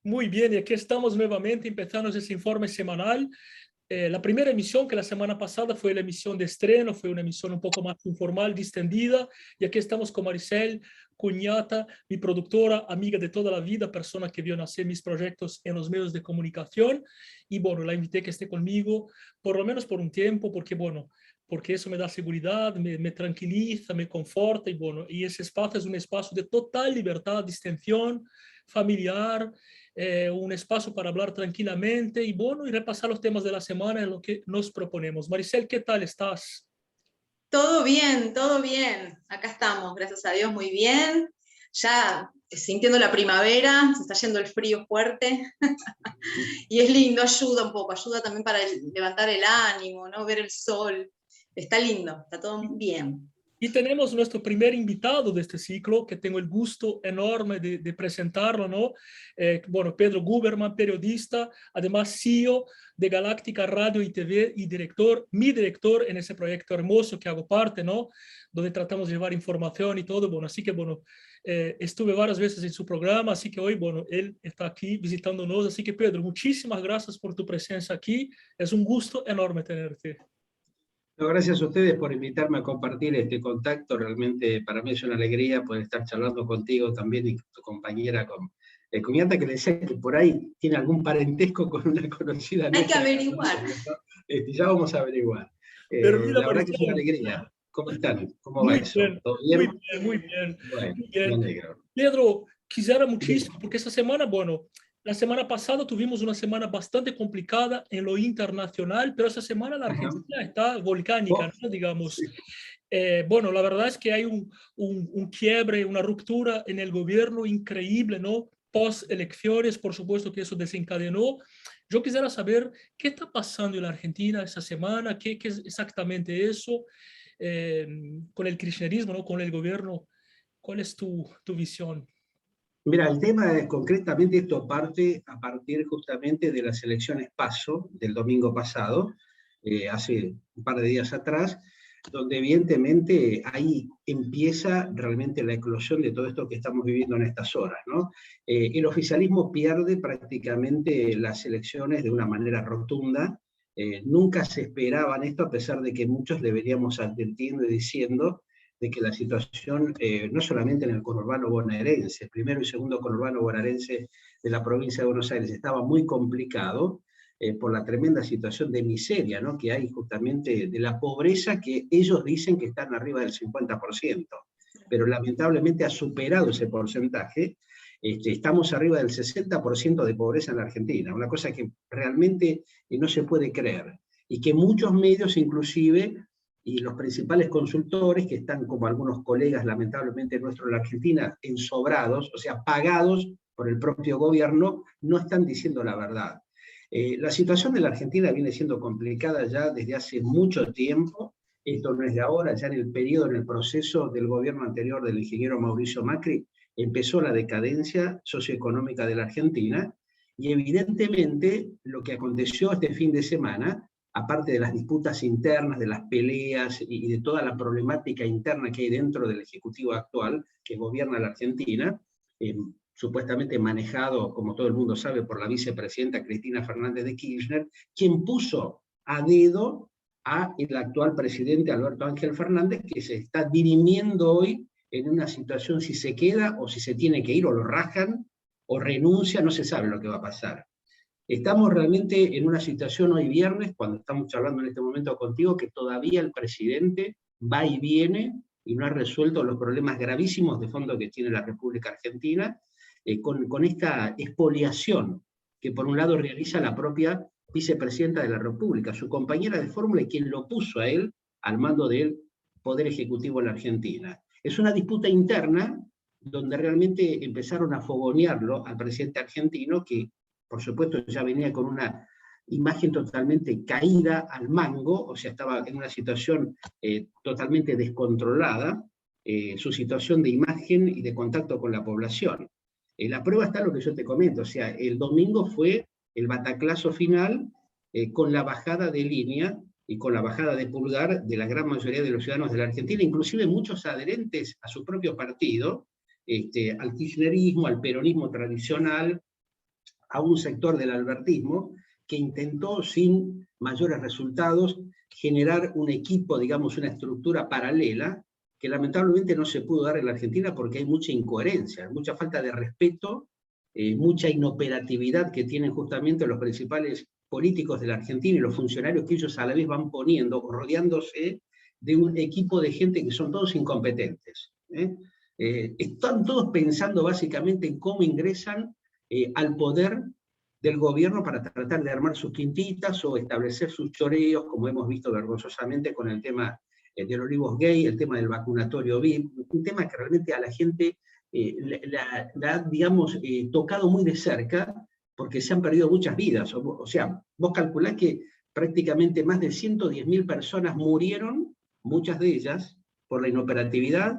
Muy bien, y aquí estamos nuevamente empezando ese informe semanal. La primera emisión, que la semana pasada fue la emisión de estreno, fue una emisión un poco más informal, distendida, y aquí estamos con Maricel Cuñata, mi productora, amiga de toda la vida, persona que vio nacer mis proyectos en los medios de comunicación, y bueno, la invité que esté conmigo, por lo menos por un tiempo, porque bueno, porque eso me da seguridad, me tranquiliza, me conforta, y bueno, y ese espacio es un espacio de total libertad, distensión, familiar, un espacio para hablar tranquilamente y bueno, y repasar los temas de la semana en lo que nos proponemos. Maricel, ¿qué tal estás? Todo bien, todo bien. Acá estamos, gracias a Dios, muy bien. Ya sintiendo la primavera, se está yendo el frío fuerte y es lindo, ayuda un poco, ayuda también para levantar el ánimo, ¿no? Ver el sol. Está lindo, está todo bien. Y tenemos nuestro primer invitado de este ciclo, que tengo el gusto enorme de presentarlo, ¿no? Bueno, Pedro Guberman, periodista, además CEO de Galáctica Radio y TV y director, mi director en ese proyecto hermoso que hago parte, ¿no? Donde tratamos de llevar información y todo, bueno, así que, bueno, estuve varias veces en su programa, así que hoy, bueno, él está aquí visitándonos, así que Pedro, muchísimas gracias por tu presencia aquí, es un gusto enorme tenerte. No, gracias a ustedes por invitarme a compartir este contacto. Realmente para mí es una alegría poder estar charlando contigo también y con tu compañera, con Cuñata, que le decía que por ahí tiene algún parentesco con una conocida Hay que nuestra. averiguar. Ya vamos a averiguar. Pero mira, La verdad que es una Maricel, alegría. ¿Cómo están? ¿Cómo va muy eso? bien, ¿Todo muy bien? bien, muy bien, Bueno, muy me bien. alegro. Pedro, quisiera muchísimo, porque esta semana, bueno, la semana pasada tuvimos una semana bastante complicada en lo internacional, pero esta semana la Ajá. Argentina está volcánica, Oh, ¿no? Digamos. sí. Bueno, la verdad es que hay un quiebre, una ruptura en el gobierno increíble, ¿no? Post elecciones, por supuesto que eso desencadenó. Yo quisiera saber qué está pasando en la Argentina esta semana, qué es exactamente eso, eh, con el kirchnerismo, ¿no? Con el gobierno. ¿Cuál es tu visión? Mira, el tema es concretamente esto parte a partir justamente de las elecciones PASO del domingo pasado, hace un par de días atrás, donde evidentemente ahí empieza realmente la eclosión de todo esto que estamos viviendo en estas horas, ¿no? El oficialismo pierde prácticamente las elecciones de una manera rotunda. Nunca se esperaban esto, a pesar de que muchos le veníamos advirtiendo y diciendo de que la situación, no solamente en el conurbano bonaerense, primero y segundo conurbano bonaerense de la provincia de Buenos Aires, estaba muy complicado por la tremenda situación de miseria, ¿no? Que hay justamente de la pobreza, que ellos dicen que están arriba del 50%, pero lamentablemente ha superado ese porcentaje. Estamos arriba del 60% de pobreza en la Argentina, una cosa que realmente no se puede creer, y que muchos medios inclusive y los principales consultores, que están como algunos colegas lamentablemente nuestros en la Argentina, ensobrados, o sea, pagados por el propio gobierno, no están diciendo la verdad. La situación de la Argentina viene siendo complicada ya desde hace mucho tiempo. Esto no es de ahora, ya en el periodo, en el proceso del gobierno anterior del ingeniero Mauricio Macri, empezó la decadencia socioeconómica de la Argentina, y evidentemente lo que aconteció este fin de semana, aparte de las disputas internas, de las peleas y de toda la problemática interna que hay dentro del Ejecutivo actual que gobierna la Argentina, supuestamente manejado, como todo el mundo sabe, por la vicepresidenta Cristina Fernández de Kirchner, quien puso a dedo a el actual presidente Alberto Ángel Fernández, que se está dirimiendo hoy en una situación si se queda o si se tiene que ir, o lo rajan o renuncia, no se sabe lo que va a pasar. Estamos realmente en una situación hoy viernes, cuando estamos hablando en este momento contigo, que todavía el presidente va y viene y no ha resuelto los problemas gravísimos de fondo que tiene la República Argentina, con esta expoliación que por un lado realiza la propia vicepresidenta de la República, su compañera de fórmula y quien lo puso a él al mando del Poder Ejecutivo en la Argentina. Es una disputa interna donde realmente empezaron a fogonearlo al presidente argentino, que por supuesto ya venía con una imagen totalmente caída al mango, o sea, estaba en una situación totalmente descontrolada, su situación de imagen y de contacto con la población. La prueba está en lo que yo te comento, o sea, el domingo fue el bataclazo final con la bajada de línea y con la bajada de pulgar de la gran mayoría de los ciudadanos de la Argentina, inclusive muchos adherentes a su propio partido, al kirchnerismo, al peronismo tradicional, a un sector del albertismo que intentó, sin mayores resultados, generar un equipo, digamos, una estructura paralela, que lamentablemente no se pudo dar en la Argentina porque hay mucha incoherencia, mucha falta de respeto, mucha inoperatividad que tienen justamente los principales políticos de la Argentina y los funcionarios que ellos a la vez van poniendo, rodeándose de un equipo de gente que son todos incompetentes. Están todos pensando básicamente en cómo ingresan al poder del gobierno para tratar de armar sus quintitas o establecer sus choreos, como hemos visto vergonzosamente con el tema del Olivos Gay, el tema del vacunatorio VIP, un tema que realmente a la gente la ha, digamos, tocado muy de cerca, porque se han perdido muchas vidas. O sea, vos calculás que prácticamente más de 110.000 personas murieron, muchas de ellas, por la inoperatividad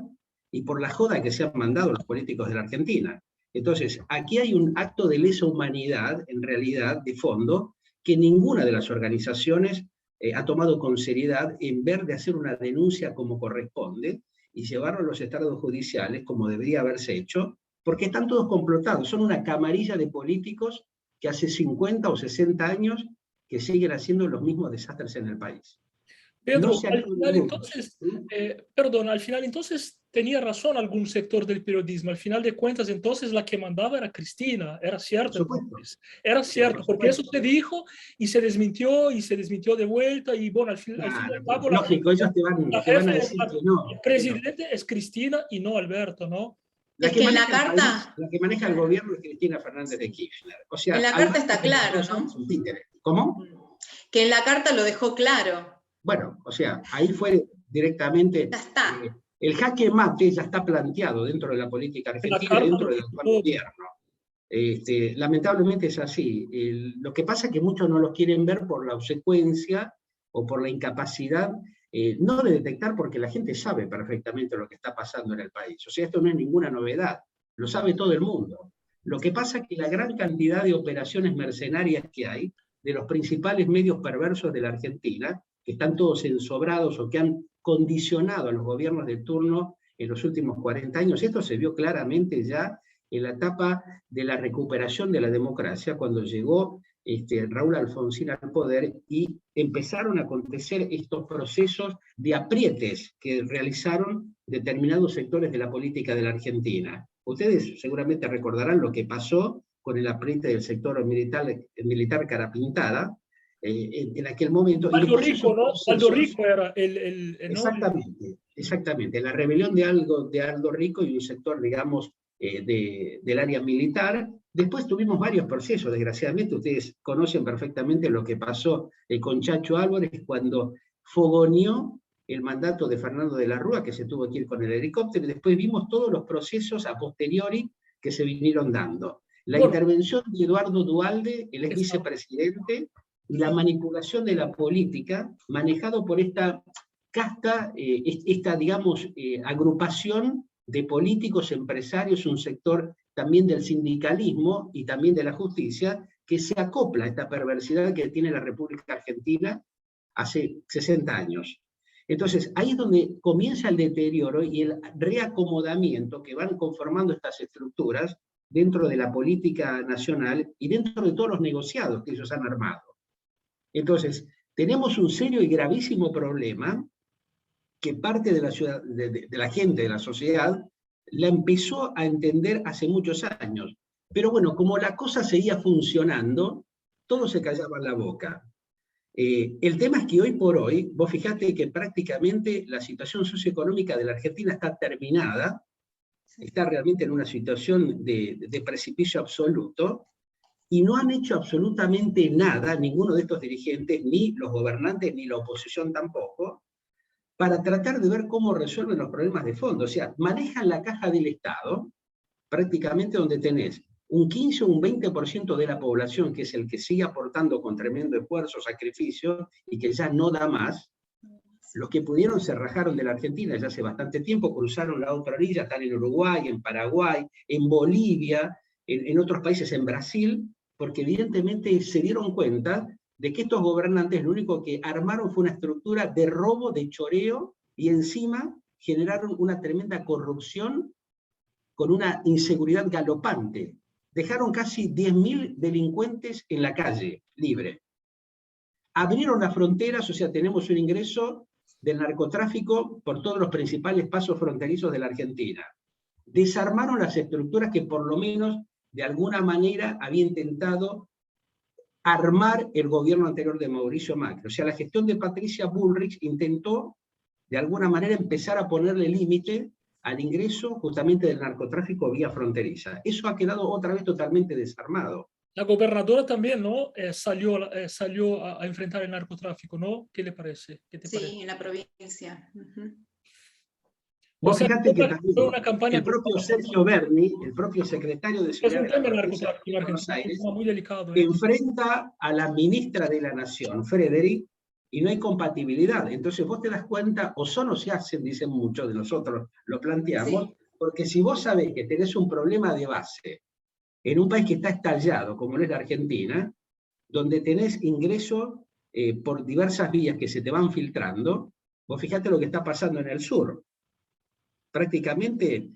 y por la joda que se han mandado los políticos de la Argentina. Entonces, aquí hay un acto de lesa humanidad, en realidad, de fondo, que ninguna de las organizaciones ha tomado con seriedad en ver de hacer una denuncia como corresponde y llevarlo a los estrados judiciales, como debería haberse hecho, porque están todos complotados, son una camarilla de políticos que hace 50 o 60 años que siguen haciendo los mismos desastres en el país. Pedro, No al final entonces, perdón, al final entonces tenía razón algún sector del periodismo. Al final de cuentas, entonces la que mandaba era Cristina, era cierto. Entonces, era cierto, porque eso se dijo y se desmintió de vuelta y bueno, al final lógico, ellos te van a decir que no. El presidente es Cristina y no Alberto, ¿no? Es que en la carta... La que maneja el gobierno es Cristina Fernández de Kirchner. O sea, en la carta está claro, ¿no? ¿Cómo? Que en la carta lo dejó claro. Bueno, o sea, ahí fue directamente... Ya está. El jaque mate ya está planteado dentro de la política argentina, dentro del actual gobierno. Lamentablemente es así. Lo que pasa es que muchos no lo quieren ver por la obsecuencia o por la incapacidad, no de detectar, porque la gente sabe perfectamente lo que está pasando en el país. O sea, esto no es ninguna novedad, lo sabe todo el mundo. Lo que pasa es que la gran cantidad de operaciones mercenarias que hay, de los principales medios perversos de la Argentina, que están todos ensobrados o que han condicionado a los gobiernos de turno en los últimos 40 años. Esto se vio claramente ya en la etapa de la recuperación de la democracia, cuando llegó Raúl Alfonsín al poder y empezaron a acontecer estos procesos de aprietes que realizaron determinados sectores de la política de la Argentina. Ustedes seguramente recordarán lo que pasó con el apriete del sector militar cara pintada, en aquel momento. Aldo Rico, ¿no? Aldo Rico era el exactamente. La rebelión de Aldo Rico y un sector, digamos, del área militar. Después tuvimos varios procesos, desgraciadamente. Ustedes conocen perfectamente lo que pasó con Chacho Álvarez cuando fogoneó el mandato de Fernando de la Rúa, que se tuvo que ir con el helicóptero, y después vimos todos los procesos a posteriori que se vinieron dando. La intervención de Eduardo Duhalde, el ex vicepresidente, y la manipulación de la política, manejado por esta casta, digamos, agrupación de políticos, empresarios, un sector también del sindicalismo y también de la justicia, que se acopla a esta perversidad que tiene la República Argentina hace 60 años. Entonces, ahí es donde comienza el deterioro y el reacomodamiento que van conformando estas estructuras dentro de la política nacional y dentro de todos los negociados que ellos han armado. Entonces, tenemos un serio y gravísimo problema que parte de la gente, de la sociedad, la empezó a entender hace muchos años. Pero bueno, como la cosa seguía funcionando, todos se callaban la boca. El tema es que hoy por hoy, vos fijate que prácticamente la situación socioeconómica de la Argentina está terminada, está realmente en una situación de precipicio absoluto, y no han hecho absolutamente nada, ninguno de estos dirigentes, ni los gobernantes, ni la oposición tampoco, para tratar de ver cómo resuelven los problemas de fondo. O sea, manejan la caja del Estado, prácticamente donde tenés un 15 o un 20% de la población, que es el que sigue aportando con tremendo esfuerzo, sacrificio, y que ya no da más. Los que pudieron se rajaron de la Argentina ya hace bastante tiempo, cruzaron la otra orilla, están en Uruguay, en Paraguay, en Bolivia, en otros países, en Brasil, porque evidentemente se dieron cuenta de que estos gobernantes lo único que armaron fue una estructura de robo, de choreo, y encima generaron una tremenda corrupción con una inseguridad galopante. dejaron casi 10.000 delincuentes en la calle, libre. Abrieron las fronteras, o sea, tenemos un ingreso del narcotráfico por todos los principales pasos fronterizos de la Argentina. Desarmaron las estructuras que por lo menos de alguna manera había intentado armar el gobierno anterior de Mauricio Macri. O sea, la gestión de Patricia Bullrich intentó de alguna manera empezar a ponerle límite al ingreso justamente del narcotráfico vía fronteriza. Eso ha quedado otra vez totalmente desarmado. La gobernadora también, ¿no? Salió a enfrentar el narcotráfico, ¿no? ¿Qué le parece? ¿Qué te parece? Sí, en la provincia. Vos fíjate que fue también una campaña el propio Sergio Berni, el propio secretario de es Seguridad un de la tema provincia narcotráfico en de Buenos Argentina, es un Aires, tema muy delicado. enfrenta a la ministra de la Nación, Frederick, y no hay compatibilidad. Entonces vos te das cuenta, o son o se hacen, dicen muchos de nosotros, lo planteamos, Sí. porque si vos sabés que tenés un problema de base en un país que está estallado, como es la Argentina, donde tenés ingresos por diversas vías que se te van filtrando, vos fijate lo que está pasando en el sur. Prácticamente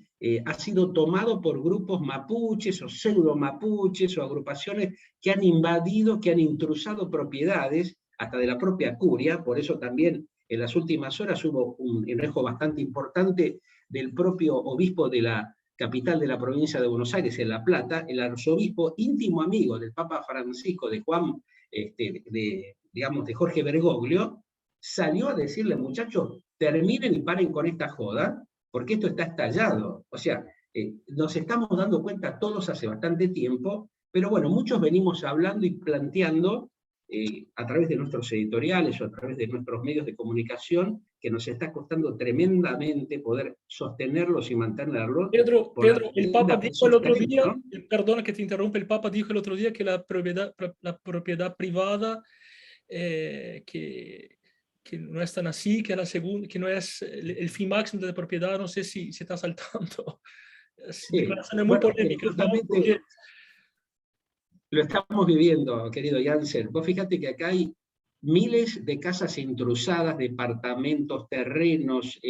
ha sido tomado por grupos mapuches o pseudo mapuches o agrupaciones que han invadido, que han intrusado propiedades, hasta de la propia curia. Por eso también en las últimas horas hubo un enojo bastante importante del propio obispo de la capital de la provincia de Buenos Aires, en La Plata, el arzobispo íntimo amigo del Papa Francisco, de Juan, digamos, de Jorge Bergoglio, salió a decirle, muchachos, terminen y paren con esta joda, porque esto está estallado. O sea, nos estamos dando cuenta todos hace bastante tiempo, pero bueno, muchos venimos hablando y planteando a través de nuestros editoriales o a través de nuestros medios de comunicación, que nos está costando tremendamente poder sostenerlos y mantenerlos. Pedro, el Papa dijo el otro día, ¿no? perdona que te interrumpa, el Papa dijo el otro día que la propiedad privada, que no es tan así, que, que no es el fin máximo de la propiedad, no sé si está saltando. Sí. Declaraciones muy polémicas, ¿no? Porque lo estamos viviendo, querido Jansen. Vos fíjate que acá hay miles de casas intrusadas, departamentos, terrenos,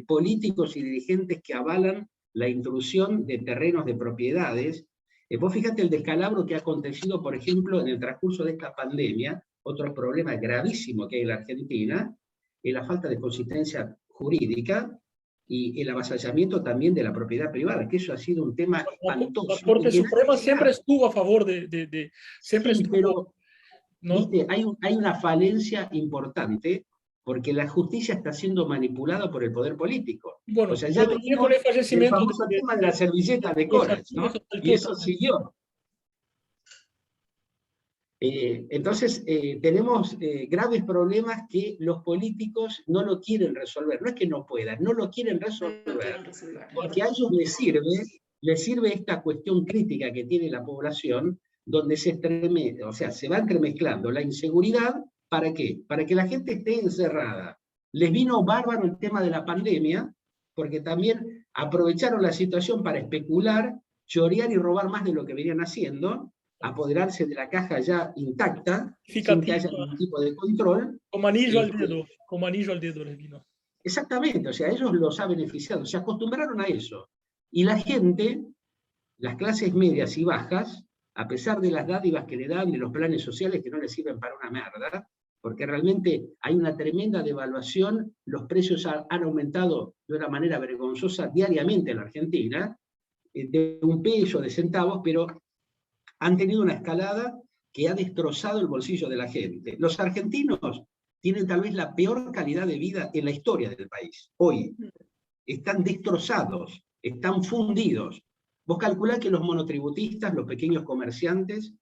políticos y dirigentes que avalan la intrusión de terrenos de propiedades. Vos fíjate el descalabro que ha acontecido, por ejemplo, en el transcurso de esta pandemia, otro problema gravísimo que hay en la Argentina, es la falta de consistencia jurídica y el avasallamiento también de la propiedad privada, que eso ha sido un tema espantoso. la Corte Suprema siempre estuvo a favor siempre sí, estuvo, pero ¿no? ¿viste? Hay una falencia importante porque la justicia está siendo manipulada por el poder político. Bueno, O sea, ya venimos con el del fallecimiento famoso tema de la servilleta de Coras, ¿no? Y eso siguió. Entonces, tenemos graves problemas que los políticos no lo quieren resolver. No es que no puedan, no lo quieren resolver. Porque a ellos les sirve esta cuestión crítica que tiene la población, donde se va entremezclando la inseguridad. ¿Para qué? Para que la gente esté encerrada. Les vino bárbaro el tema de la pandemia, porque también aprovecharon la situación para especular, chorear y robar más de lo que venían haciendo, apoderarse de la caja ya intacta, sin que haya ningún tipo de control. Como anillo al dedo les vino. Exactamente, o sea, ellos los ha beneficiado, se acostumbraron a eso. Y la gente, las clases medias y bajas, a pesar de las dádivas que le dan, de los planes sociales que no les sirven para una merda, porque realmente hay una tremenda devaluación, los precios han aumentado de una manera vergonzosa diariamente en la Argentina, de un peso, de centavos, pero han tenido una escalada que ha destrozado el bolsillo de la gente. Los argentinos tienen tal vez la peor calidad de vida en la historia del país. Hoy están destrozados, están fundidos. Vos calculás que los monotributistas, los pequeños comerciantes,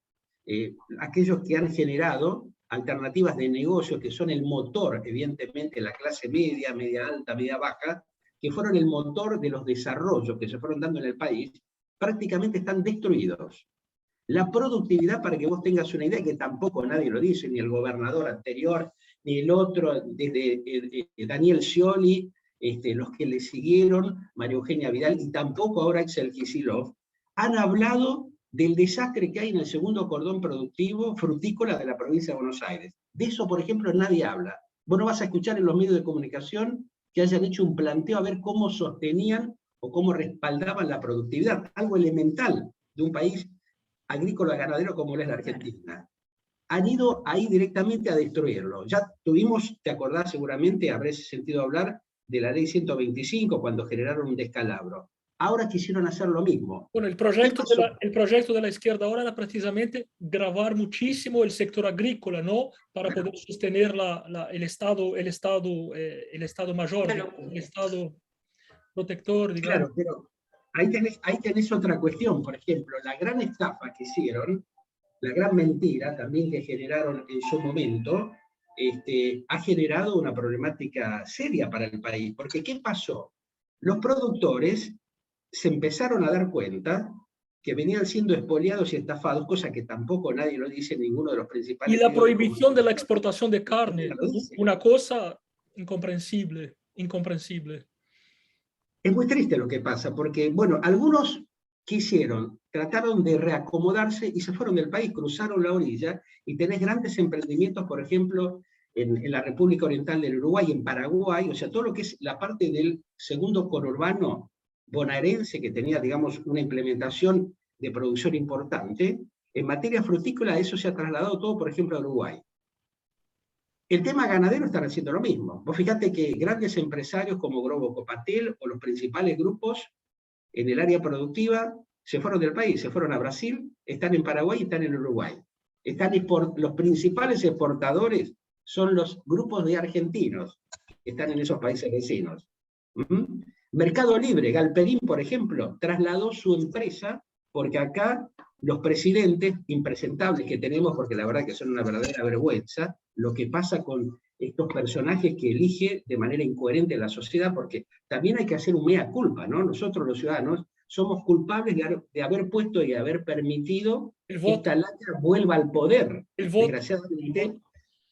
aquellos que han generado alternativas de negocio que son el motor, evidentemente, la clase media, media alta, media baja, que fueron el motor de los desarrollos que se fueron dando en el país, prácticamente están destruidos. La productividad, para que vos tengas una idea, que tampoco nadie lo dice, ni el gobernador anterior, ni el otro, desde Daniel Scioli, los que le siguieron, María Eugenia Vidal, y tampoco ahora Axel Kicillof, han hablado del desastre que hay en el segundo cordón productivo frutícola de la provincia de Buenos Aires. De eso, por ejemplo, nadie habla. Vos no vas a escuchar en los medios de comunicación que hayan hecho un planteo a ver cómo sostenían o cómo respaldaban la productividad, algo elemental de un país agrícola ganadero como es la Argentina. Han ido ahí directamente a destruirlo. Ya tuvimos, te acordás seguramente, habrás sentido hablar de la ley 125 cuando generaron un descalabro. Ahora quisieron hacer lo mismo. Bueno, el proyecto de la izquierda ahora era precisamente gravar muchísimo el sector agrícola, ¿no? Para poder sostener el Estado mayor, Claro. el Estado protector, digamos. Claro, pero ahí tenés otra cuestión. Por ejemplo, la gran estafa que hicieron, la gran mentira también que generaron en su momento, ha generado una problemática seria para el país. Porque ¿qué pasó? Los productores se empezaron a dar cuenta que venían siendo expoliados y estafados, cosa que tampoco nadie lo dice en ninguno de los principales Y la medios de prohibición de la comunicación. exportación de carne, una cosa incomprensible, incomprensible. Es muy triste lo que pasa, porque, bueno, algunos trataron de reacomodarse y se fueron del país, cruzaron la orilla, y tenés grandes emprendimientos, por ejemplo, en la República Oriental del Uruguay, en Paraguay, o sea, todo lo que es la parte del segundo conurbano bonaerense, que tenía, digamos, una implementación de producción importante, en materia frutícola eso se ha trasladado todo, por ejemplo, a Uruguay. El tema ganadero están haciendo lo mismo. Vos fíjate que grandes empresarios como Grobo Copatel o los principales grupos en el área productiva se fueron del país, se fueron a Brasil, están en Paraguay y están en Uruguay. Los principales exportadores son los grupos de argentinos que están en esos países vecinos. Mercado Libre, Galperín, por ejemplo, trasladó su empresa porque acá los presidentes impresentables que tenemos, porque la verdad que son una verdadera vergüenza, lo que pasa con estos personajes que elige de manera incoherente la sociedad, porque también hay que hacer un mea culpa, ¿no? Nosotros los ciudadanos somos culpables de haber puesto y haber permitido que esta lacra vuelva al poder, desgraciadamente,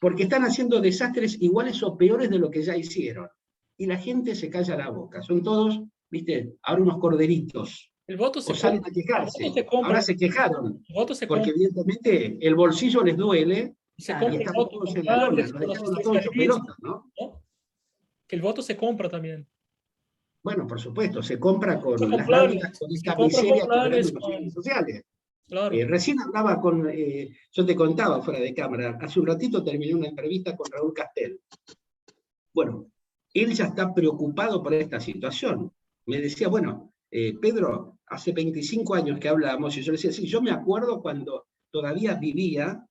porque están haciendo desastres iguales o peores de lo que ya hicieron. Y la gente se calla la boca. Son todos, viste, ahora unos corderitos. El voto o salen a quejarse. Ahora se quejaron. Porque compra. Evidentemente el bolsillo les duele Y se y compra están todos en la lona. Los dejaron todos hecho pelotas, ¿no? Que el voto se compra también. Bueno, por supuesto, se compra con las planes, láminas, con esta miseria que ven en las redes sociales. Claro. Recién hablaba yo te contaba fuera de cámara, hace un ratito terminé una entrevista con Raúl Castel. Bueno, él ya está preocupado por esta situación. Me decía, bueno, Pedro, hace 25 años que hablamos, y yo le decía, sí, yo me acuerdo cuando todavía vivía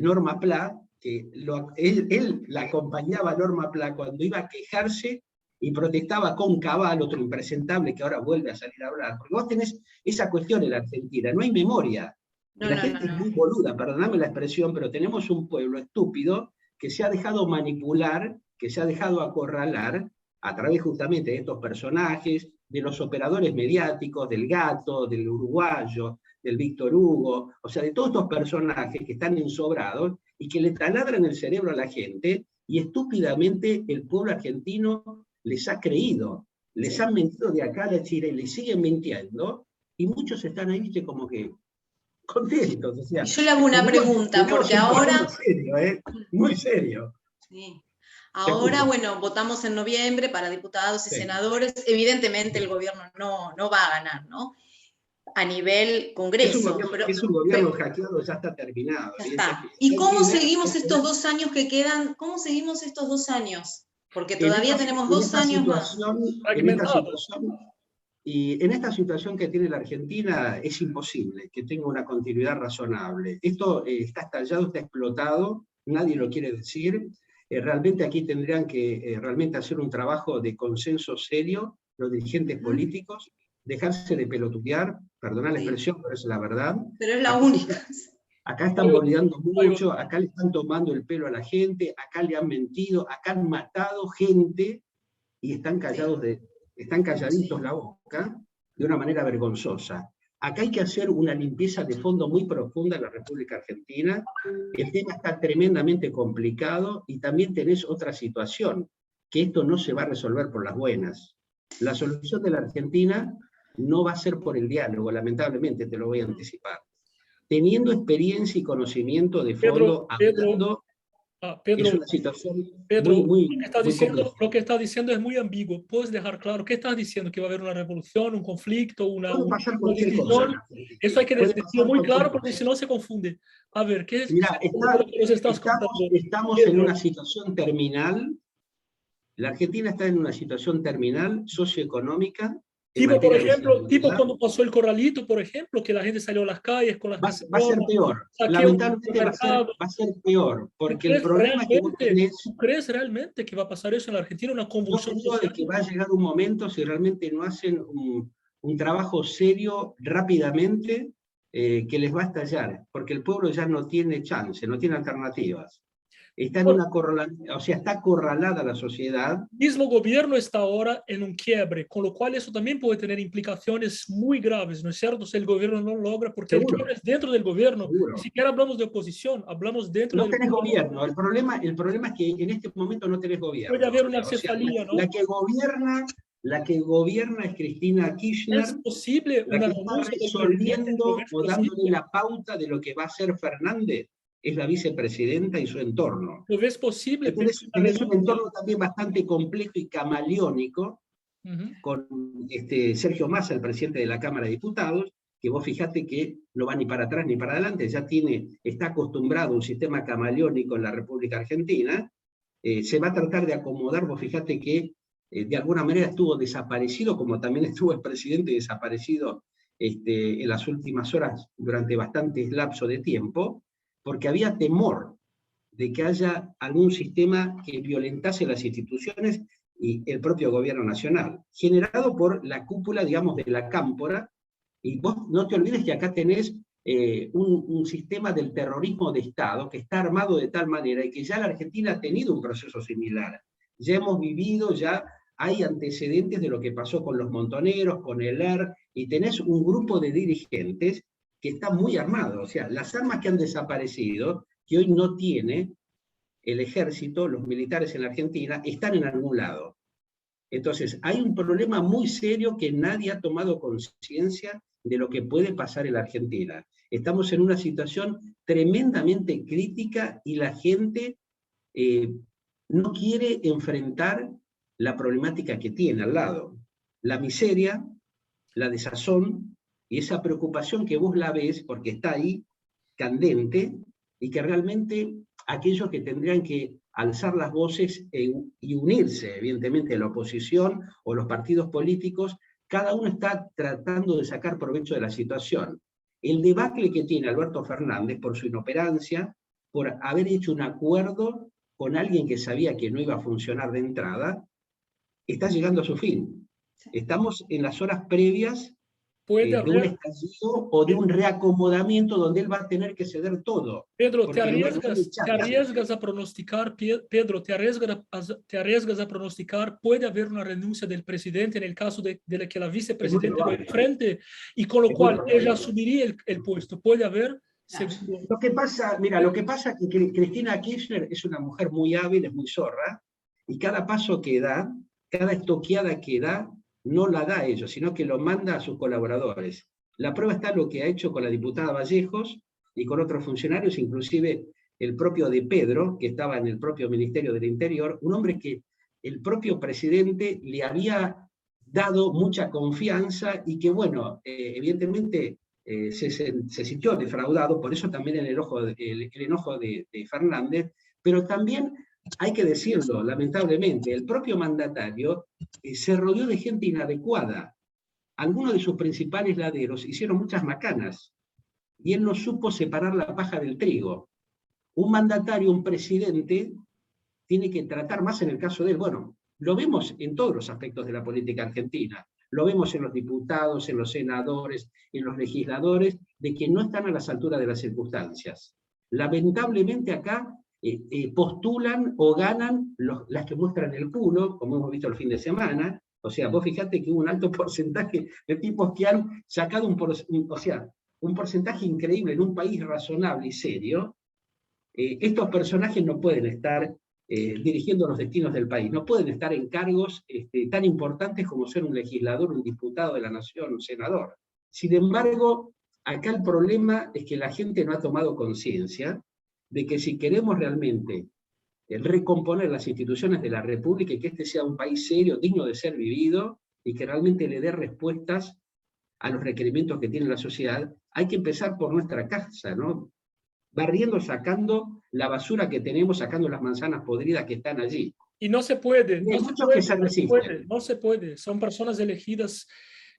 Norma Pla, que él la acompañaba a Norma Pla cuando iba a quejarse y protestaba con Cabal, otro impresentable que ahora vuelve a salir a hablar. Porque vos tenés esa cuestión en la Argentina, no hay memoria. La gente es muy boluda, perdóname la expresión, pero tenemos un pueblo estúpido que se ha dejado manipular, que se ha dejado acorralar a través justamente de estos personajes, de los operadores mediáticos, del Gato, del Uruguayo, del Víctor Hugo, o sea, de todos estos personajes que están ensobrados y que le taladran el cerebro a la gente, y estúpidamente el pueblo argentino les ha creído, les han mentido de acá a la Chile, y les siguen mintiendo, y muchos están ahí, viste, como que contentos. O sea, yo le hago una pregunta, porque ahora... Serio, muy serio. Sí. Ahora, bueno, votamos en noviembre para diputados y senadores. Evidentemente el gobierno no va a ganar, ¿no? A nivel Congreso. Es un gobierno hackeado, ya está terminado. Ya está. ¿Y cómo seguimos estos 2 años que quedan? ¿Cómo seguimos estos 2 años? Porque todavía tenemos 2 años más. Y en esta situación que tiene la Argentina es imposible que tenga una continuidad razonable. Esto está estallado, está explotado, nadie lo quiere decir. Realmente aquí tendrían que realmente hacer un trabajo de consenso serio los dirigentes políticos, dejarse de pelotudear, perdona la expresión, pero es la verdad. Pero es la única. Acá están boludeando mucho, acá le están tomando el pelo a la gente, acá le han mentido, acá han matado gente y están callados están calladitos la boca de una manera vergonzosa. Acá hay que hacer una limpieza de fondo muy profunda en la República Argentina. El tema está tremendamente complicado y también tenés otra situación, que esto no se va a resolver por las buenas. La solución de la Argentina no va a ser por el diálogo, lamentablemente, te lo voy a anticipar. Teniendo experiencia y conocimiento de fondo, hablando Pedro, Es una situación Pedro, muy lo compleja. que estás diciendo es muy ambiguo. ¿Puedes dejar claro qué estás diciendo? ¿Que va a haber una revolución, un conflicto, Puede pasar una cualquier cosa en división? Eso hay Argentina, que puede decirlo pasar muy cualquier claro porque cosa. si no se confunde. A ver, ¿qué es Mira, lo que nos estás contando? estamos en Pedro, una situación terminal. La Argentina está en una situación terminal socioeconómica en tipo, por materia de ejemplo, tipo seguridad. cuando pasó el corralito, por ejemplo, que la gente salió a las calles con las Va a ser cacerolas, peor. saqueo de Lamentablemente supermercados. va a ser peor, ¿Tú porque el crees problema que vos realmente, tenés, tú crees realmente que va a pasar eso en la Argentina, una yo convulsión creo de social? que va a llegar un momento, si realmente no hacen un trabajo serio rápidamente, que les va a estallar, porque el pueblo ya no tiene chance, no tiene alternativas. Está en o sea, está acorralada la sociedad. El mismo gobierno está ahora en un quiebre, con lo cual eso también puede tener implicaciones muy graves, ¿no es cierto? Si el gobierno no logra, porque el Seguro, quiebre es dentro del gobierno, ni seguro. siquiera hablamos de oposición, hablamos dentro No del tenés gobierno. gobierno. El problema es que en este momento no tenés Puede gobierno. haber una O sea, cefalía, la ¿no? la que gobierna es Cristina ¿Es Kirchner, posible la una que está renuncia del presidente? ¿Lo resolviendo ves o dándole posible? la pauta de lo que va a hacer Fernández es la vicepresidenta y su entorno. ¿Lo ves posible, Pedro, una Tenés un renuncia? entorno también bastante complejo y camaleónico, Ujú. con Sergio Massa, el presidente de la Cámara de Diputados, que vos fijate que no va ni para atrás ni para adelante, está acostumbrado a un sistema camaleónico en la República Argentina, se va a tratar de acomodar, vos fijate que de alguna manera estuvo desaparecido, como también estuvo el presidente desaparecido en las últimas horas durante bastantes lapsos de tiempo, porque había temor de que haya algún sistema que violentase las instituciones y el propio gobierno nacional, generado por la cúpula, digamos, de la cámpora. Y vos no te olvides que acá tenés un sistema del terrorismo de Estado que está armado de tal manera y que ya la Argentina ha tenido un proceso similar. Ya hemos vivido, ya hay antecedentes de lo que pasó con los montoneros, con el ER, y tenés un grupo de dirigentes que está muy armado. O sea, las armas que han desaparecido, que hoy no tiene el ejército, los militares en la Argentina, están en algún lado. Entonces, hay un problema muy serio que nadie ha tomado conciencia de lo que puede pasar en la Argentina. Estamos en una situación tremendamente crítica y la gente no quiere enfrentar la problemática que tiene al lado. La miseria, la desazón y esa preocupación que vos la ves porque está ahí, candente, y que realmente aquellos que tendrían que alzar las voces y unirse, evidentemente, a la oposición o los partidos políticos, cada uno está tratando de sacar provecho de la situación. El debacle que tiene Alberto Fernández por su inoperancia, por haber hecho un acuerdo con alguien que sabía que no iba a funcionar de entrada, está llegando a su fin. Estamos en las horas previas Puede de un haber, estallido o de un reacomodamiento donde él va a tener que ceder todo, Pedro, porque no tiene te chance. arriesgas a pronosticar, Pedro, te arriesgas a pronosticar, puede haber una renuncia del presidente en el caso de que la Es muy vicepresidenta lo probable. enfrente y con lo Es muy cual ella probable. asumiría el puesto. Puede haber, Claro. según... Lo que pasa, mira, lo que pasa es que Cristina Kirchner es una mujer muy hábil, es muy zorra, y cada paso que da, cada estoqueada que da, no la da a ellos, sino que lo manda a sus colaboradores. La prueba está en lo que ha hecho con la diputada Vallejos y con otros funcionarios, inclusive el propio de Pedro, que estaba en el propio Ministerio del Interior, un hombre que el propio presidente le había dado mucha confianza y que, bueno, evidentemente se sintió defraudado, por eso también el enojo de Fernández, pero también hay que decirlo, lamentablemente, el propio mandatario se rodeó de gente inadecuada. Algunos de sus principales laderos hicieron muchas macanas y él no supo separar la paja del trigo. Un mandatario, un presidente, tiene que tratar más en el caso de él. Bueno, lo vemos en todos los aspectos de la política argentina. Lo vemos en los diputados, en los senadores, en los legisladores, de que no están a las alturas de las circunstancias. Lamentablemente acá postulan o ganan las que muestran el culo, como hemos visto el fin de semana. O sea, vos fijate que hubo un alto porcentaje de tipos que han sacado un porcentaje increíble en un país razonable y serio. Estos personajes no pueden estar dirigiendo los destinos del país, no pueden estar en cargos tan importantes como ser un legislador, un diputado de la nación, un senador. Sin embargo, acá el problema es que la gente no ha tomado conciencia de que si queremos realmente el recomponer las instituciones de la República y que este sea un país serio, digno de ser vivido y que realmente le dé respuestas a los requerimientos que tiene la sociedad, hay que empezar por nuestra casa, ¿no? Barriendo, sacando la basura que tenemos, sacando las manzanas podridas que están allí. Y no se puede, Hay no se muchos puede, que se no se resisten. puede, no se puede. Son personas elegidas.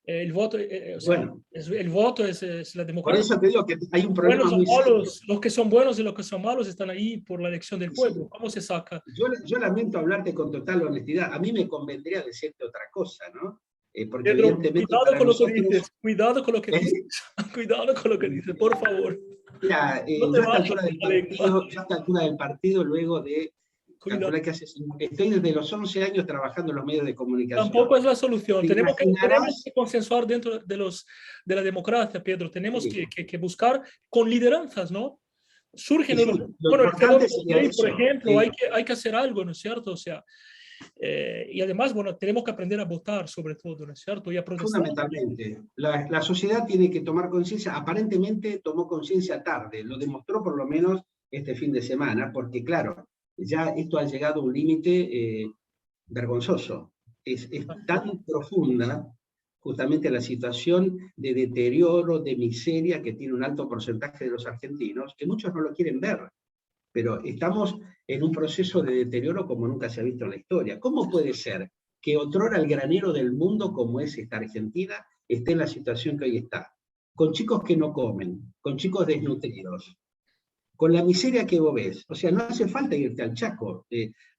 El voto, o sea, Bueno, el voto es la por democracia. eso te digo que hay un problema Buenos o muy serio. malos, los que son buenos y los que son malos están ahí por la elección del pueblo. ¿Cómo se saca? Yo lamento hablarte con total honestidad. A mí me convendría decirte otra cosa, ¿no? Porque Pedro, evidentemente cuidado para con lo que nosotros... dices, cuidado con lo que ¿Eh? dices, cuidado con lo que dices, por favor. Mira, No te yo a esta vayas altura del con la lengua. partido, luego de... Cuidado. Calcular que estoy desde los 11 años trabajando en los medios de comunicación. Tampoco es la solución. Te Tenemos imaginarás... que consensuar dentro de la democracia, Pedro. Tenemos Sí. que buscar con lideranzas, ¿no? Surgen Sí, los, lo bueno, el importante fenómeno sería gay, eso. por ejemplo, Sí. hay que hacer algo, ¿no es cierto? O sea, y además, bueno, tenemos que aprender a votar sobre todo, ¿no es cierto? Y a protestar. Fundamentalmente, la sociedad tiene que tomar conciencia, aparentemente tomó conciencia tarde, lo demostró por lo menos este fin de semana, porque claro, ya esto ha llegado a un límite vergonzoso. Es tan profunda justamente la situación de deterioro, de miseria que tiene un alto porcentaje de los argentinos, que muchos no lo quieren ver, pero estamos en un proceso de deterioro como nunca se ha visto en la historia. ¿Cómo puede ser que otrora el granero del mundo como es esta Argentina esté en la situación que hoy está? Con chicos que no comen, con chicos desnutridos, con la miseria que vos ves. O sea, no hace falta irte al Chaco.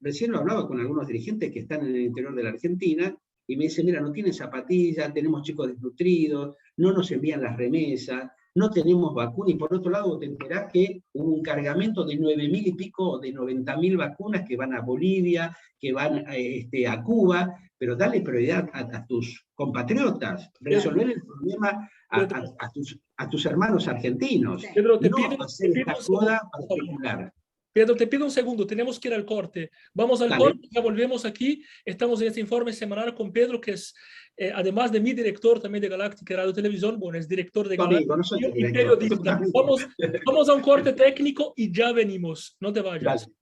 Recién lo hablaba con algunos dirigentes que están en el interior de la Argentina y me dicen, mira, no tienen zapatillas, tenemos chicos desnutridos, no nos envían las remesas, no tenemos vacunas, y por otro lado te enterás que hubo un cargamento de 9.000 y pico, de 90.000 vacunas que van a Bolivia, que van a Cuba, pero dale prioridad a tus compatriotas, resolver el problema a tus hermanos argentinos, Pedro, no hacer esta joda particular. Pedro, te pido un segundo, tenemos que ir al corte. Vamos al Dale. corte, ya volvemos aquí. Estamos en este informe semanal con Pedro, que es, además de mi director también de Galáctica Radio Televisión, bueno, es director de Amigo, no soy Galáctica tu y director, periodista. Vamos a un corte técnico y ya venimos. No te vayas. Dale.